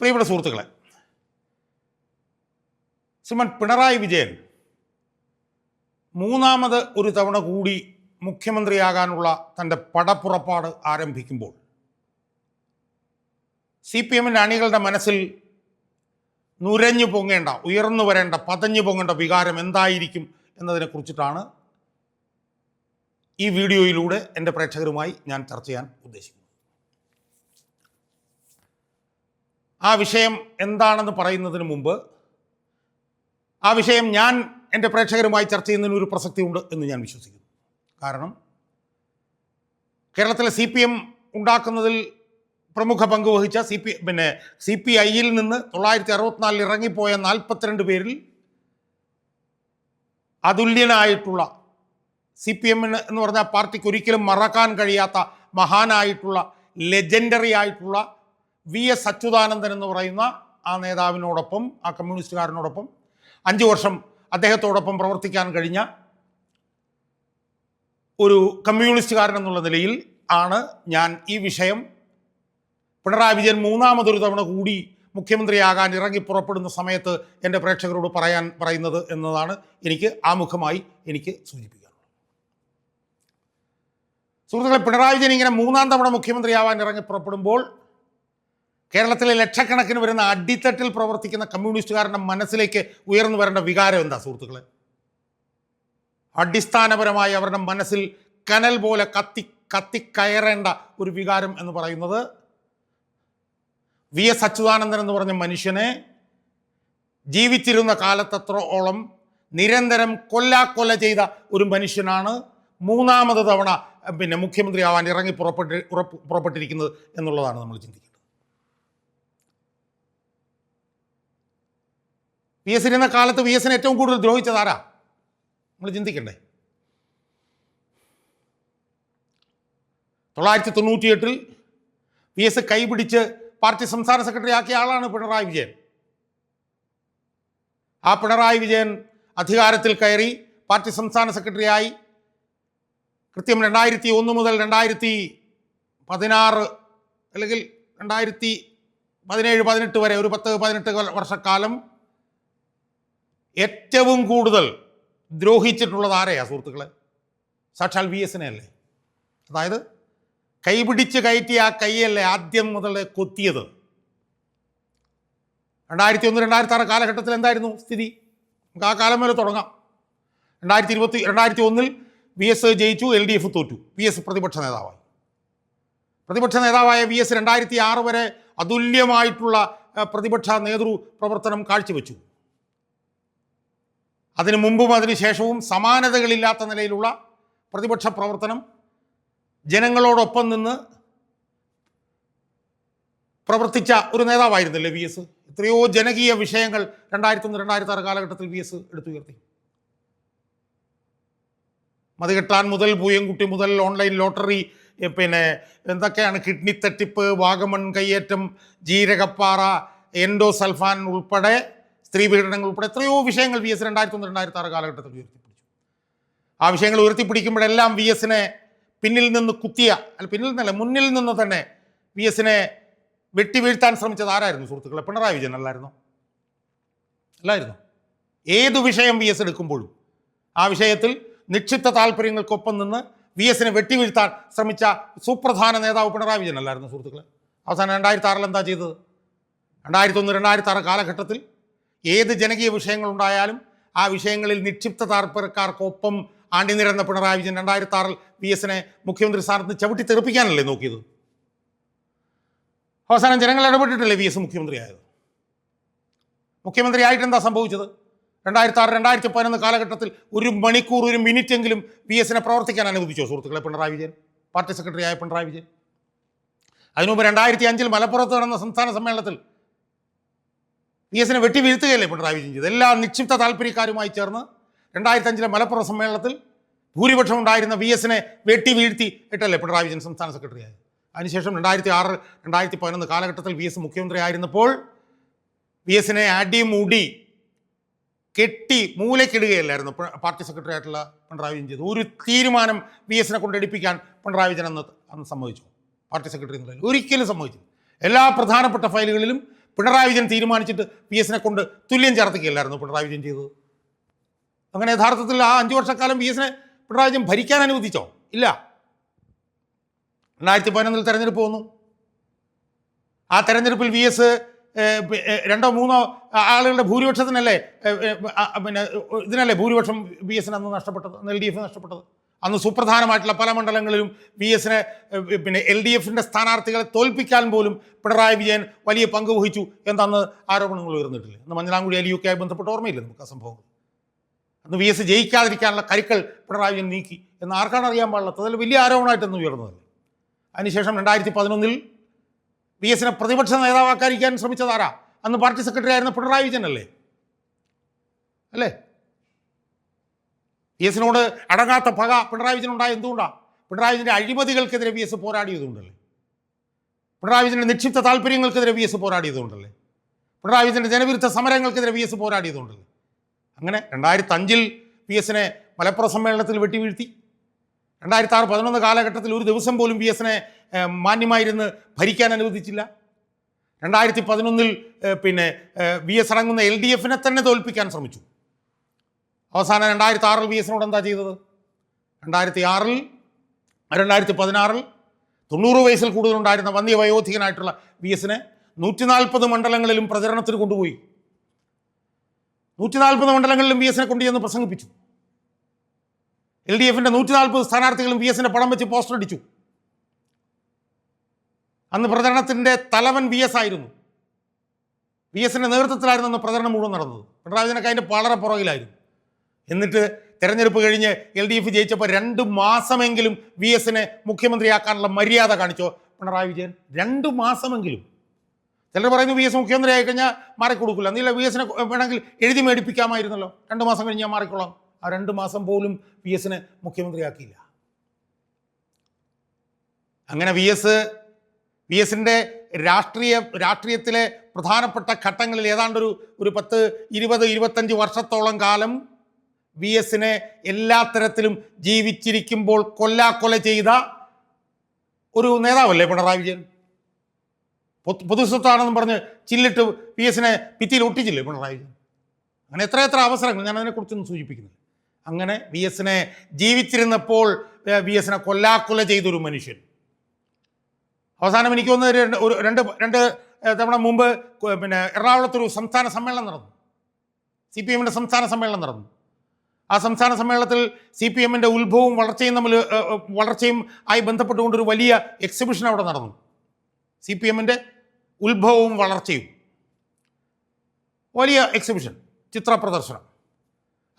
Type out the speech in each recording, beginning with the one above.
പ്രിയപ്പെട്ട സുഹൃത്തുക്കളെ, ശ്രീമാൻ പിണറായി വിജയൻ മൂന്നാമത് ഒരു തവണ കൂടി മുഖ്യമന്ത്രിയാകാനുള്ള തൻ്റെ പടപ്പുറപ്പാട് ആരംഭിക്കുമ്പോൾ CPM-ൻ്റെ അണികളുടെ മനസ്സിൽ നുരഞ്ഞു പൊങ്ങേണ്ട, ഉയർന്നു വരേണ്ട, പതഞ്ഞു പൊങ്ങേണ്ട വികാരം എന്തായിരിക്കും എന്നതിനെക്കുറിച്ചിട്ടാണ് ഈ വീഡിയോയിലൂടെ എൻ്റെ പ്രേക്ഷകരുമായി ഞാൻ ചർച്ച ചെയ്യാൻ ഉദ്ദേശിക്കുന്നത്. ആ വിഷയം എന്താണെന്ന് പറയുന്നതിന് മുമ്പ് ആ വിഷയം ഞാൻ എൻ്റെ പ്രേക്ഷകരുമായി ചർച്ച ചെയ്യുന്നതിന് ഒരു പ്രസക്തിയുണ്ട് എന്ന് ഞാൻ വിശ്വസിക്കുന്നു. കാരണം കേരളത്തിലെ CPM ഉണ്ടാക്കുന്നതിൽ പ്രമുഖ പങ്ക് വഹിച്ച CPI-യിൽ നിന്ന് 1964 ഇറങ്ങിപ്പോയ 42 പേരിൽ അതുല്യനായിട്ടുള്ള CPM എന്ന് പറഞ്ഞാൽ പാർട്ടിക്ക് ഒരിക്കലും മറക്കാൻ കഴിയാത്ത മഹാനായിട്ടുള്ള ലെജൻഡറി ആയിട്ടുള്ള VS അച്യുതാനന്ദൻ എന്ന് പറയുന്ന ആ നേതാവിനോടൊപ്പം, ആ കമ്മ്യൂണിസ്റ്റുകാരനോടൊപ്പം 5 വർഷം അദ്ദേഹത്തോടൊപ്പം പ്രവർത്തിക്കാൻ കഴിഞ്ഞ ഒരു കമ്മ്യൂണിസ്റ്റുകാരൻ എന്നുള്ള നിലയിൽ ആണ് ഞാൻ ഈ വിഷയം പിണറായി വിജയൻ മൂന്നാമതൊരു തവണ കൂടി മുഖ്യമന്ത്രിയാകാൻ ഇറങ്ങി പുറപ്പെടുന്ന സമയത്ത് എൻ്റെ പ്രേക്ഷകരോട് പറയുന്നത് എന്നതാണ് എനിക്ക് ആമുഖമായി സൂചിപ്പിക്കാനുള്ളത്. സുഹൃത്തുക്കളെ, പിണറായി വിജയൻ ഇങ്ങനെ മൂന്നാം തവണ മുഖ്യമന്ത്രിയാവാൻ ഇറങ്ങി പുറപ്പെടുമ്പോൾ കേരളത്തിലെ ലക്ഷക്കണക്കിന് വരുന്ന അടിത്തട്ടിൽ പ്രവർത്തിക്കുന്ന കമ്മ്യൂണിസ്റ്റുകാരുടെ മനസ്സിലേക്ക് ഉയർന്നു വരേണ്ട വികാരം എന്താ സുഹൃത്തുക്കളെ? അടിസ്ഥാനപരമായി അവരുടെ മനസ്സിൽ കനൽ പോലെ കത്തിക്കയറേണ്ട ഒരു വികാരം എന്ന് പറയുന്നത് VS അച്യുതാനന്ദൻ എന്ന് പറഞ്ഞ മനുഷ്യനെ ജീവിച്ചിരുന്ന കാലത്തത്രോളം നിരന്തരം കൊല്ല ചെയ്ത ഒരു മനുഷ്യനാണ് മൂന്നാമത് തവണ മുഖ്യമന്ത്രിയാവാൻ ഇറങ്ങി പുറപ്പെട്ടിരിക്കുന്നത് എന്നുള്ളതാണ് നമ്മൾ ചിന്തിക്കുന്നത്. VS ഇരുന്ന കാലത്ത് VS-നെ ഏറ്റവും കൂടുതൽ ദ്രോഹിച്ചതാരാ? നമ്മൾ ചിന്തിക്കണ്ടേ? 1998 VS കൈപിടിച്ച് പാർട്ടി സംസ്ഥാന സെക്രട്ടറി ആക്കിയ ആളാണ് പിണറായി വിജയൻ. ആ പിണറായി വിജയൻ അധികാരത്തിൽ കയറി പാർട്ടി സംസ്ഥാന സെക്രട്ടറിയായി കൃത്യം 2001 മുതൽ 2016 അല്ലെങ്കിൽ 2017-18 വരെ ഒരു 10-18 വർഷക്കാലം ഏറ്റവും കൂടുതൽ ദ്രോഹിച്ചിട്ടുള്ളത് ആരെയാ സുഹൃത്തുക്കളെ? സാക്ഷാൽ VS-നെ അല്ലേ? അതായത് കൈപിടിച്ച് കയറ്റിയ ആ കൈയല്ലേ ആദ്യം മുതൽ കൊത്തിയത്. 2001-2006 കാലഘട്ടത്തിൽ എന്തായിരുന്നു സ്ഥിതി? നമുക്ക് ആ കാലം വരെ തുടങ്ങാം. 2001 VS ജയിച്ചു, LDF തോറ്റു, VS പ്രതിപക്ഷ നേതാവായി. പ്രതിപക്ഷ നേതാവായ VS 2006 വരെ അതുല്യമായിട്ടുള്ള പ്രതിപക്ഷ നേതൃപ്രവർത്തനം കാഴ്ചവെച്ചു. അതിനു മുമ്പും അതിന് ശേഷവും സമാനതകളില്ലാത്ത നിലയിലുള്ള പ്രതിപക്ഷ പ്രവർത്തനം, ജനങ്ങളോടൊപ്പം നിന്ന് പ്രവർത്തിച്ച ഒരു നേതാവായിരുന്നില്ലേ VS? എത്രയോ ജനകീയ വിഷയങ്ങൾ 2001-2006 കാലഘട്ടത്തിൽ VS എടുത്തുയർത്തി. മതികെട്ടാൻ മുതൽ പൂയംകുട്ടി മുതൽ ഓൺലൈൻ ലോട്ടറി, എന്തൊക്കെയാണ്, കിഡ്നി തട്ടിപ്പ്, വാഗമൺ കയ്യേറ്റം, ജീരകപ്പാറ, എൻഡോസൾഫാൻ ഉൾപ്പെടെ, സ്ത്രീ പീഡനങ്ങൾ ഉൾപ്പെടെ എത്രയോ വിഷയങ്ങൾ VS 2001-2006 കാലഘട്ടത്തിൽ ഉയർത്തിപ്പിടിച്ചു. ആ വിഷയങ്ങൾ ഉയർത്തിപ്പിടിക്കുമ്പോഴെല്ലാം VS-നെ മുന്നിൽ നിന്ന് തന്നെ VS-നെ വെട്ടിവീഴ്ത്താൻ ശ്രമിച്ചത് ആരായിരുന്നു സുഹൃത്തുക്കളെ? പിണറായി വിജയൻ അല്ലായിരുന്നു? ഏതു വിഷയം VS എടുക്കുമ്പോഴും ആ വിഷയത്തിൽ നിക്ഷിപ്ത താല്പര്യങ്ങൾക്കൊപ്പം നിന്ന് VS-നെ വെട്ടിവീഴ്ത്താൻ ശ്രമിച്ച സുപ്രധാന നേതാവ് പിണറായി വിജയൻ അല്ലായിരുന്നു സുഹൃത്തുക്കളെ? അവസാനം 2006 എന്താ ചെയ്തത്? 2001-2006 കാലഘട്ടത്തിൽ ഏത് ജനകീയ വിഷയങ്ങളുണ്ടായാലും ആ വിഷയങ്ങളിൽ നിക്ഷിപ്ത താല്പര്യക്കാർക്കൊപ്പം അണിനിരന്ന പിണറായി വിജയൻ 2006 VS-നെ മുഖ്യമന്ത്രി സ്ഥാനത്ത് ചവിട്ടി തെറിപ്പിക്കാനല്ലേ നോക്കിയത്? അവസാനം ജനങ്ങൾ ഇടപെട്ടിട്ടല്ലേ VS മുഖ്യമന്ത്രിയായത്? മുഖ്യമന്ത്രിയായിട്ട് എന്താ സംഭവിച്ചത്? 2006-2011 കാലഘട്ടത്തിൽ ഒരു മണിക്കൂർ, ഒരു മിനിറ്റെങ്കിലും VS-നെ പ്രവർത്തിക്കാൻ അനുവദിച്ചോ സുഹൃത്തുക്കളെ പിണറായി വിജയൻ, പാർട്ടി സെക്രട്ടറിയായ പിണറായി വിജയൻ? അതിനുമുമ്പ് 2005 മലപ്പുറത്ത് നടന്ന സംസ്ഥാന സമ്മേളനത്തിൽ VS-നെ വെട്ടിവീഴ്ത്തുകയല്ലേ പിണറായി വിജയൻ ചെയ്തത്? എല്ലാ നിക്ഷിപ്ത താല്പര്യക്കാരുമായി ചേർന്ന് 2005 മലപ്പുറം സമ്മേളനത്തിൽ ഭൂരിപക്ഷം ഉണ്ടായിരുന്ന VS-നെ വെട്ടിവീഴ്ത്തി ഇട്ടല്ലേ പിണറായി വിജയൻ സംസ്ഥാന സെക്രട്ടറിയായത്. അതിനുശേഷം 2006-2011 കാലഘട്ടത്തിൽ VS മുഖ്യമന്ത്രി ആയിരുന്നപ്പോൾ VS-നെ അടിമുടി കെട്ടി മൂലക്കിടുകയല്ലായിരുന്നു പാർട്ടി സെക്രട്ടറി ആയിട്ടുള്ള പിണറായി വിജയൻ ചെയ്തു? ഒരു തീരുമാനം VS-നെ കൊണ്ടെടുപ്പിക്കാൻ പിണറായി വിജയൻ അന്ന് സമ്മതിച്ചു? പാർട്ടി സെക്രട്ടറി എന്ന നിലയിൽ ഒരിക്കലും സമ്മതിച്ചു. എല്ലാ പ്രധാനപ്പെട്ട ഫയലുകളിലും പിണറായി വിജയൻ തീരുമാനിച്ചിട്ട് PS കൊണ്ട് തുല്യം ചേർത്തിക്കുകയല്ലായിരുന്നു പിണറായി വിജയൻ ചെയ്തത്? അങ്ങനെ യഥാർത്ഥത്തിൽ ആ 5 വർഷക്കാലം PS പിണറായി വിജയൻ ഭരിക്കാൻ അനുവദിച്ചോ? ഇല്ല. 2011 തെരഞ്ഞെടുപ്പ് വന്നു. ആ തെരഞ്ഞെടുപ്പിൽ PS 2-3 ആളുകളുടെ ഭൂരിപക്ഷത്തിനല്ലേ പിന്നെ ഇതിനല്ലേ ഭൂരിപക്ഷം PS അന്ന് നഷ്ടപ്പെട്ടത്, അന്ന് LDF നഷ്ടപ്പെട്ടത്. അന്ന് സുപ്രധാനമായിട്ടുള്ള പല മണ്ഡലങ്ങളിലും PS പിന്നെ LDF സ്ഥാനാർത്ഥികളെ തോൽപ്പിക്കാൻ പോലും പിണറായി വിജയൻ വലിയ പങ്ക് വഹിച്ചു എന്നന്ന് ആരോപണങ്ങൾ ഉയർന്നിട്ടില്ല. അന്ന് മഞ്ഞളാംകുഴി അലിയുമായി ബന്ധപ്പെട്ട ഓർമ്മയില്ല നമുക്ക് ആ സംഭവങ്ങൾ. അന്ന് PS ജയിക്കാതിരിക്കാനുള്ള കരുക്കൾ പിണറായി വിജയൻ നീക്കി എന്ന് ആർക്കാണ് അറിയാൻ പാടില്ലാത്തത്? അതിൽ വലിയ ആരോപണമായിട്ടൊന്നും ഉയർന്നതല്ല. അതിനുശേഷം 2011 PS പ്രതിപക്ഷ നേതാവാക്കാതിരിക്കാൻ ശ്രമിച്ചതാരാ? അന്ന് പാർട്ടി സെക്രട്ടറി ആയിരുന്ന പിണറായി വിജയൻ അല്ലേ? PS അടങ്ങാത്ത പക പിണറായി വിജയൻ ഉണ്ടായ എന്തുകൊണ്ടാണ്? പിണറായി വിജയൻ്റെ അഴിമതികൾക്കെതിരെ PS പോരാടിയതുകൊണ്ടല്ലേ? പിണറായി വിജയൻ്റെ നിക്ഷിപ്ത താല്പര്യങ്ങൾക്കെതിരെ PS പോരാടിയതുകൊണ്ടല്ലേ? പിണറായി വിജയൻ്റെ ജനവിരുദ്ധ സമരങ്ങൾക്കെതിരെ PS പോരാടിയതുകൊണ്ടല്ലേ? അങ്ങനെ 2005 PS മലപ്പുറം സമ്മേളനത്തിൽ വെട്ടിവീഴ്ത്തി. 2006-11 കാലഘട്ടത്തിൽ ഒരു ദിവസം പോലും PS മാന്യമായിരുന്ന് ഭരിക്കാൻ അനുവദിച്ചില്ല. 2011 പിന്നെ PS അടങ്ങുന്ന LDF തന്നെ തോൽപ്പിക്കാൻ ശ്രമിച്ചു. അവസാനം 2006 PS എന്താ ചെയ്തത്? 2006 2016 90 വയസ്സിൽ കൂടുതലുണ്ടായിരുന്ന വന്യവയോധികനായിട്ടുള്ള PS 140 മണ്ഡലങ്ങളിലും പ്രചരണത്തിന് കൊണ്ടുപോയി. 140 മണ്ഡലങ്ങളിലും PS കൊണ്ടുചെന്ന് പ്രസംഗിപ്പിച്ചു. LDF 140 സ്ഥാനാർത്ഥികളും PS പടം വെച്ച് പോസ്റ്റർ അടിച്ചു. അന്ന് പ്രചരണത്തിൻ്റെ തലവൻ PS ആയിരുന്നു. PS നേതൃത്വത്തിലായിരുന്നു അന്ന് പ്രചരണം മുഴുവൻ നടന്നത്. പിണറായി വിജയനൊക്കെ അതിൻ്റെ വളരെ പുറകിലായിരുന്നു. എന്നിട്ട് തെരഞ്ഞെടുപ്പ് കഴിഞ്ഞ് LDF ജയിച്ചപ്പോൾ 2 മാസമെങ്കിലും PS മുഖ്യമന്ത്രിയാക്കാനുള്ള മര്യാദ കാണിച്ചോ പിണറായി വിജയൻ? 2 മാസമെങ്കിലും. ചിലർ പറയുന്നു PS മുഖ്യമന്ത്രി ആയി കഴിഞ്ഞാൽ മാറിക്കൊടുക്കില്ല. എന്നില്ല, PS വേണമെങ്കിൽ എഴുതി മേടിപ്പിക്കാമായിരുന്നല്ലോ, 2 മാസം കഴിഞ്ഞ് ഞാൻ മാറിക്കൊള്ളാം. ആ 2 മാസം പോലും PS മുഖ്യമന്ത്രിയാക്കിയില്ല. അങ്ങനെ PS രാഷ്ട്രീയത്തിലെ പ്രധാനപ്പെട്ട ഘട്ടങ്ങളിൽ ഏതാണ്ടൊരു 10-20-25 വർഷത്തോളം കാലം PS എല്ലാ തരത്തിലും ജീവിച്ചിരിക്കുമ്പോൾ കൊല്ലാക്കൊല ചെയ്ത ഒരു നേതാവല്ലേ പിണറായി വിജയൻ? പൊതുസ്വത്താണെന്ന് പറഞ്ഞ് ചില്ലിട്ട് PS ഭിത്തിയിൽ ഒട്ടിച്ചില്ലേ പിണറായി വിജയൻ? അങ്ങനെ എത്ര അവസരങ്ങൾ, ഞാൻ അതിനെക്കുറിച്ചൊന്നും സൂചിപ്പിക്കുന്നില്ല. അങ്ങനെ PS ജീവിച്ചിരുന്നപ്പോൾ PS കൊല്ലാക്കൊല ചെയ്തൊരു മനുഷ്യൻ. അവസാനം എനിക്ക് തോന്നുന്നു രണ്ട് തവണ മുമ്പ് പിന്നെ എറണാകുളത്തൊരു സംസ്ഥാന സമ്മേളനം നടന്നു. CPM സംസ്ഥാന സമ്മേളനം നടന്നു. ആ സംസ്ഥാന സമ്മേളനത്തിൽ CPM ഉത്ഭവവും വളർച്ചയും ആയി ബന്ധപ്പെട്ടുകൊണ്ടൊരു വലിയ എക്സിബിഷൻ അവിടെ നടന്നു. CPM ഉത്ഭവവും വളർച്ചയും വലിയ എക്സിബിഷൻ, ചിത്ര പ്രദർശനം.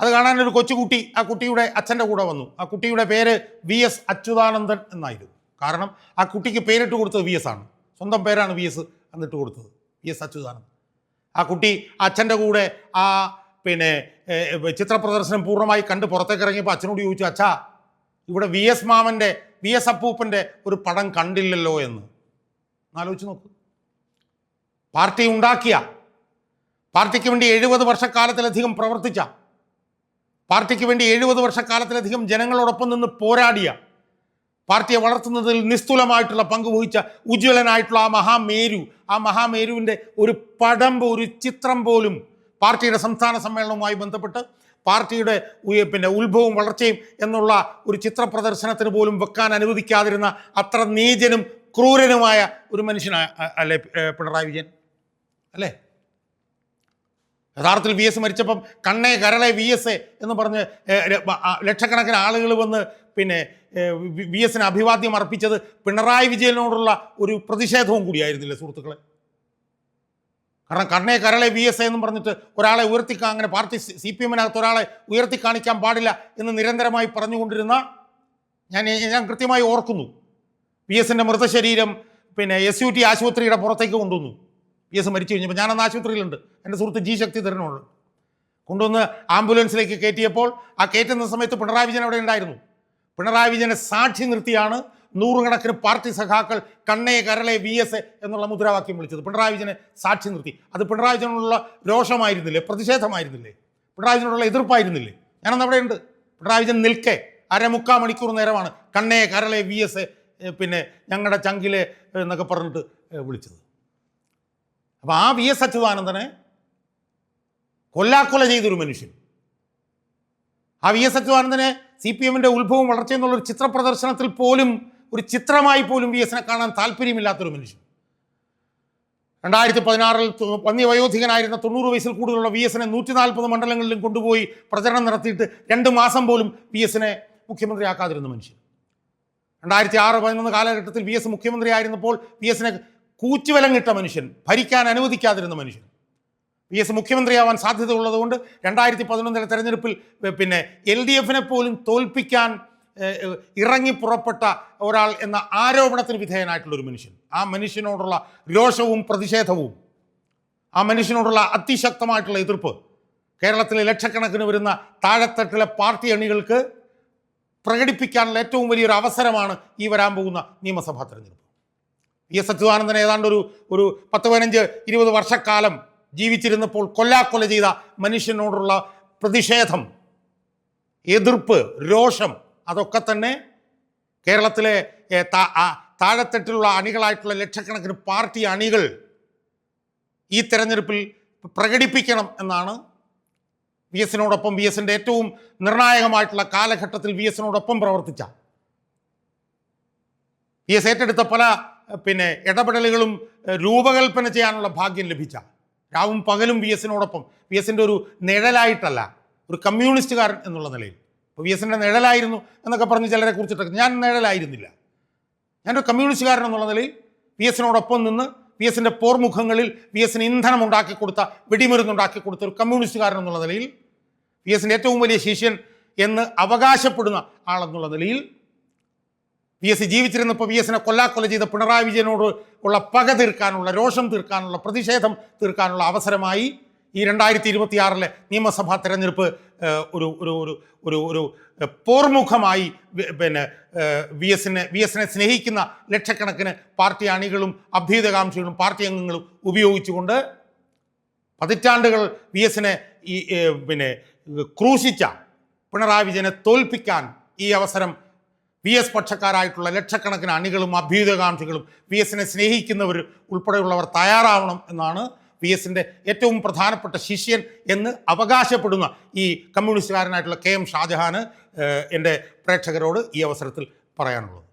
അത് കാണാനൊരു കൊച്ചുകുട്ടി ആ കുട്ടിയുടെ അച്ഛൻ്റെ കൂടെ വന്നു. ആ കുട്ടിയുടെ പേര് VS അച്യുതാനന്ദൻ എന്നായിരുന്നു. കാരണം ആ കുട്ടിക്ക് പേരിട്ട് കൊടുത്തത് VS ആണ്. സ്വന്തം പേരാണ് VS എന്നിട്ട് കൊടുത്തത്, VS അച്യുതാനന്ദൻ. ആ കുട്ടി അച്ഛൻ്റെ കൂടെ ആ പിന്നെ ചിത്ര പ്രദർശനം പൂർണ്ണമായി കണ്ട് പുറത്തേക്ക് ഇറങ്ങിയപ്പോൾ അച്ഛനോട് ചോദിച്ചു, അച്ഛാ ഇവിടെ VS അപ്പൂപ്പൻ്റെ ഒരു പടം കണ്ടില്ലല്ലോ എന്ന്. ആലോചിച്ച് നോക്ക്. പാർട്ടി ഉണ്ടാക്കിയ, പാർട്ടിക്ക് വേണ്ടി 70 വർഷക്കാലത്തിലധികം പ്രവർത്തിച്ച, പാർട്ടിക്ക് വേണ്ടി 70 വർഷക്കാലത്തിലധികം ജനങ്ങളോടൊപ്പം നിന്ന് പോരാടിയ, പാർട്ടിയെ വളർത്തുന്നതിൽ നിസ്തുലമായിട്ടുള്ള പങ്ക് വഹിച്ച ഉജ്ജ്വലനായിട്ടുള്ള ആ മഹാമേരുവിൻ്റെ ഒരു ഒരു ചിത്രം പോലും പാർട്ടിയുടെ സംസ്ഥാന സമ്മേളനവുമായി ബന്ധപ്പെട്ട് പാർട്ടിയുടെ പിന്നെ ഉത്ഭവവും വളർച്ചയും എന്നുള്ള ഒരു ചിത്ര പ്രദർശനത്തിന് പോലും വെക്കാൻ അനുവദിക്കാതിരുന്ന അത്ര നീചനും ക്രൂരനുമായ ഒരു മനുഷ്യനല്ലേ പിണറായി വിജയൻ അല്ലേ? യഥാർത്ഥത്തിൽ VS മരിച്ചപ്പം കണ്ണേ കരളെ VS എന്ന് പറഞ്ഞ് ലക്ഷക്കണക്കിന് ആളുകൾ വന്ന് പിന്നെ VS അഭിവാദ്യം അർപ്പിച്ചത് പിണറായി വിജയനോടുള്ള ഒരു പ്രതിഷേധവും കൂടിയായിരുന്നില്ലേ സുഹൃത്തുക്കളെ? കാരണം കണ്ണേ കരളെ VS എന്നും പറഞ്ഞിട്ട് ഒരാളെ അങ്ങനെ പാർട്ടി CPM ഒരാളെ ഉയർത്തി കാണിക്കാൻ പാടില്ല എന്ന് നിരന്തരമായി പറഞ്ഞുകൊണ്ടിരുന്ന ഞാൻ കൃത്യമായി ഓർക്കുന്നു. VS മൃതശരീരം പിന്നെ SUT ആശുപത്രിയുടെ പുറത്തേക്ക് കൊണ്ടുവന്നു. VS മരിച്ചു കഴിഞ്ഞപ്പോൾ ഞാനന്ന് ആശുപത്രിയിലുണ്ട്. എൻ്റെ സുഹൃത്ത് G ശക്തിധരനുണ്ട്. കൊണ്ടുവന്ന് ആംബുലൻസിലേക്ക് കയറ്റിയപ്പോൾ ആ കയറ്റുന്ന സമയത്ത് പിണറായി വിജയൻ അവിടെ ഉണ്ടായിരുന്നു. പിണറായി വിജയനെ സാക്ഷി നിർത്തിയാണ് 100 കണക്കിന് പാർട്ടി സഖാക്കൾ കണ്ണേ കരളെ VS എന്നുള്ള മുദ്രാവാക്യം വിളിച്ചത്. പിണറായി വിജയനെ സാക്ഷി നിർത്തി. അത് പിണറായി വിജയനോടുള്ള രോഷമായിരുന്നില്ലേ? പ്രതിഷേധമായിരുന്നില്ലേ? പിണറായി വിജയനോടുള്ള എതിർപ്പായിരുന്നില്ലേ? ഞാനന്ന് അവിടെ ഉണ്ട്. പിണറായി വിജയൻ നിൽക്കെ 3/4 മണിക്കൂർ നേരമാണ് കണ്ണേ കരളെ VS പിന്നെ ഞങ്ങളുടെ ചങ്കിലെ എന്നൊക്കെ പറഞ്ഞിട്ട് വിളിച്ചത്. അപ്പോൾ ആ വി എസ് അച്യുതാനന്ദനെ കൊല്ലാക്കൊല ചെയ്തൊരു മനുഷ്യൻ, ആ വി എസ് അച്യുതാനന്ദനെ CPM-ൻ്റെ ഉത്ഭവം വളർച്ചയെന്നുള്ളൊരു ചിത്ര പ്രദർശനത്തിൽ പോലും ഒരു ചിത്രമായി പോലും വി എസിനെ കാണാൻ താല്പര്യമില്ലാത്തൊരു മനുഷ്യൻ. 2016 വന്യവയോധികനായിരുന്ന 90 വയസ്സിൽ കൂടുതലുള്ള വി എസിനെ 140 മണ്ഡലങ്ങളിലും കൊണ്ടുപോയി പ്രചരണം നടത്തിയിട്ട് 2 മാസം പോലും വി എസിനെ മുഖ്യമന്ത്രിയാക്കാതിരുന്ന മനുഷ്യൻ. 2006-11 കാലഘട്ടത്തിൽ വി എസ് മുഖ്യമന്ത്രിയായിരുന്നപ്പോൾ വി എസിനെ കൂച്ചുവിലങ്ങിട്ട മനുഷ്യൻ, ഭരിക്കാൻ അനുവദിക്കാതിരുന്ന മനുഷ്യൻ. വി എസ് മുഖ്യമന്ത്രിയാവാൻ സാധ്യത ഉള്ളതുകൊണ്ട് 2011 തെരഞ്ഞെടുപ്പിൽ LDF-നെ പോലും തോൽപ്പിക്കാൻ ഇറങ്ങി പുറപ്പെട്ട ഒരാൾ എന്ന ആരോപണത്തിന് വിധേയനായിട്ടുള്ളൊരു മനുഷ്യൻ. ആ മനുഷ്യനോടുള്ള രോഷവും പ്രതിഷേധവും, ആ മനുഷ്യനോടുള്ള അതിശക്തമായിട്ടുള്ള എതിർപ്പ് കേരളത്തിലെ ലക്ഷക്കണക്കിന് വരുന്ന താഴെത്തട്ടിലെ പാർട്ടി അണികൾക്ക് പ്രകടിപ്പിക്കാനുള്ള ഏറ്റവും വലിയൊരു അവസരമാണ് ഈ വരാൻ പോകുന്ന നിയമസഭാ തെരഞ്ഞെടുപ്പ്. വി എസ് അച്യുതാനന്ദൻ ഏതാണ്ട് ഒരു 10-15-20 വർഷക്കാലം ജീവിച്ചിരുന്നപ്പോൾ കൊല്ലാക്കൊല ചെയ്ത മനുഷ്യനോടുള്ള പ്രതിഷേധം, എതിർപ്പ്, രോഷം, അതൊക്കെ തന്നെ കേരളത്തിലെ താഴെത്തട്ടിലുള്ള അണികളായിട്ടുള്ള ലക്ഷക്കണക്കിന് പാർട്ടി അണികൾ ഈ തെരഞ്ഞെടുപ്പിൽ പ്രകടിപ്പിക്കണം എന്നാണ് വി എസിനോടൊപ്പം, വി എസിൻ്റെ ഏറ്റവും നിർണായകമായിട്ടുള്ള കാലഘട്ടത്തിൽ വി എസിനോടൊപ്പം പ്രവർത്തിച്ച, വി എസ് ഏറ്റെടുത്ത പല ഇടപെടലുകളും രൂപകൽപ്പന ചെയ്യാനുള്ള ഭാഗ്യം ലഭിച്ച, രാവും പകലും വി എസിനോടൊപ്പം, വി എസിൻ്റെ ഒരു നിഴലായിട്ടല്ല, ഒരു കമ്മ്യൂണിസ്റ്റുകാരൻ എന്നുള്ള നിലയിൽ. ഇപ്പോൾ വി എസിൻ്റെ നിഴലായിരുന്നു എന്നൊക്കെ പറഞ്ഞ് ചിലരെ കുറിച്ചിട്ടൊക്കെ, ഞാൻ നിഴലായിരുന്നില്ല. ഞാനൊരു കമ്മ്യൂണിസ്റ്റുകാരൻ എന്നുള്ള നിലയിൽ വി എസിനോടൊപ്പം നിന്ന് വി എസിൻ്റെ പോർമുഖങ്ങളിൽ വി എസിന് ഇന്ധനം ഉണ്ടാക്കി കൊടുത്ത, വെടിമരുന്നുണ്ടാക്കി കൊടുത്ത ഒരു കമ്മ്യൂണിസ്റ്റുകാരൻ എന്നുള്ള നിലയിൽ, വി എസിൻ്റെ ഏറ്റവും വലിയ ശിഷ്യൻ എന്ന് അവകാശപ്പെടുന്ന ആളെന്നുള്ള നിലയിൽ, വി എസ് ജീവിച്ചിരുന്നപ്പോൾ വി എസിനെ കൊല്ലാക്കൊല ചെയ്ത പിണറായി വിജയനോട് ഉള്ള പക തീർക്കാനുള്ള, രോഷം തീർക്കാനുള്ള, പ്രതിഷേധം തീർക്കാനുള്ള അവസരമായി ഈ 2026 നിയമസഭാ തെരഞ്ഞെടുപ്പ് ഒരു ഒരു ഒരു ഒരു ഒരു പോർമുഖമായി വി എസിനെ സ്നേഹിക്കുന്ന ലക്ഷക്കണക്കിന് പാർട്ടി അണികളും അഭ്യുതകാംക്ഷികളും പാർട്ടി അംഗങ്ങളും ഉപയോഗിച്ചുകൊണ്ട് പതിറ്റാണ്ടുകൾ വി എസിനെ ക്രൂശിച്ച പിണറായി വിജയനെ തോൽപ്പിക്കാൻ ഈ അവസരം വി എസ് പക്ഷക്കാരായിട്ടുള്ള ലക്ഷക്കണക്കിന് അണികളും അഭ്യുതകാംക്ഷികളും വി എസിനെ സ്നേഹിക്കുന്നവർ ഉൾപ്പെടെയുള്ളവർ തയ്യാറാവണം എന്നാണ് വി എസിൻ്റെ ഏറ്റവും പ്രധാനപ്പെട്ട ശിഷ്യൻ എന്ന് അവകാശപ്പെടുന്ന ഈ കമ്മ്യൂണിസ്റ്റുകാരനായിട്ടുള്ള KM ഷാജഹാന് എൻ്റെ പ്രേക്ഷകരോട് ഈ അവസരത്തിൽ പറയാനുള്ളത്.